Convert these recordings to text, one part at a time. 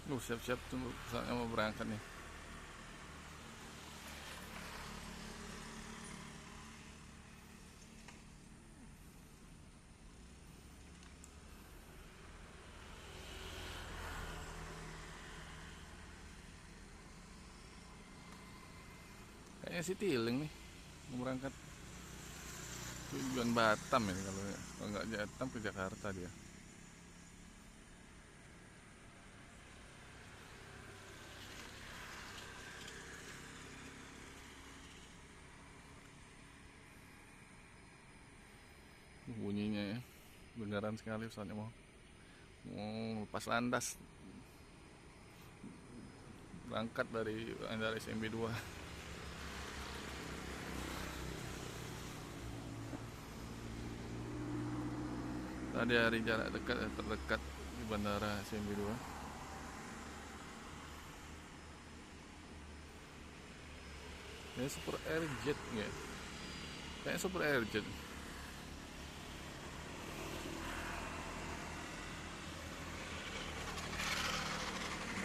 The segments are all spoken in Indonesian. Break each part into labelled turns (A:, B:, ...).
A: Siap-siap tunggu pesawatnya mau berangkat nih. Kayaknya sih Tiling nih mau berangkat tujuan Batam ini, kalau nggak Batam ke Jakarta dia. Bunyinya ya beneran sekali pesawatnya mau lepas landas berangkat dari Bandara SMB 2. Tadi hari jarak dekat terdekat di Bandara SMB 2. Ya Super Airjet ya. Kayaknya Super Airjet.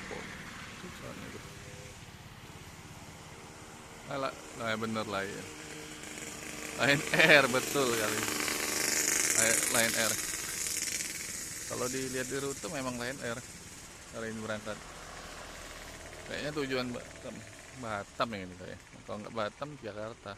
A: Oh, pesawatnya itu. Alah, nah, bener lah ya. Lion Air betul kali. Lion Air. Kalau dilihat di rute memang Lion Air hari ini berangkat. Kayaknya tujuan Batam, Batam yang ini kayak. Kalau nggak Batam, Jakarta.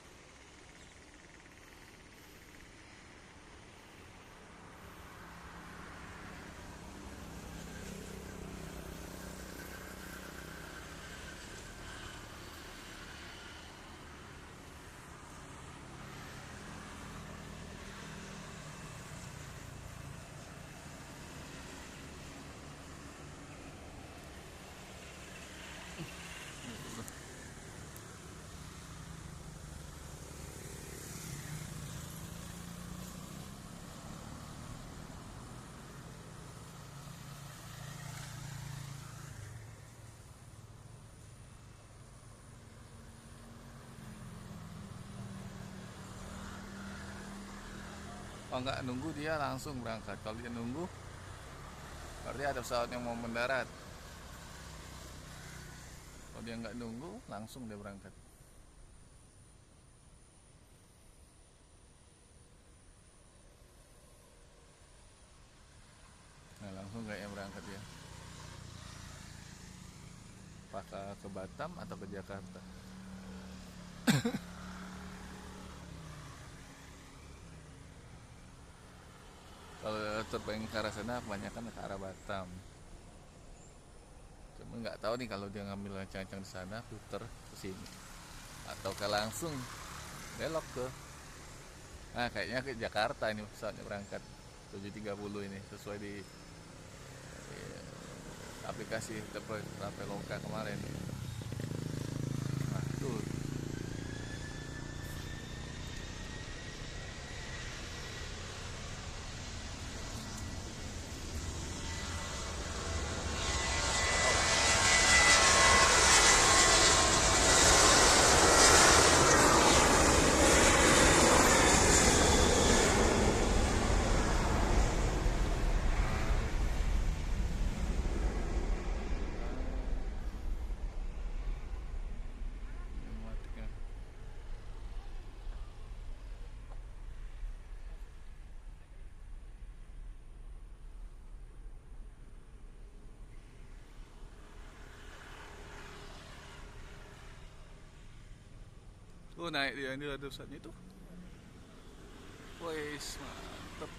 A: Kalau nggak nunggu dia langsung berangkat. Kalau dia nunggu, berarti ada pesawat yang mau mendarat. Kalau dia nggak nunggu, langsung dia berangkat. Nah langsung kayaknya berangkat dia. Apakah ke Batam atau ke Jakarta? Kalau terbang ke arah sana, kebanyakan ke arah Batam. Cuma nggak tahu nih kalau dia ngambil lancang-lancang di sana, puter ke sini, atau ke langsung belok ke. Nah kayaknya ke Jakarta ini pesawatnya berangkat 7.30 ini sesuai di aplikasi Traveloka kemarin. Nah tuh. Pneumatiknya. Naik dia, ini ada pesawatnya itu. Wes mantep.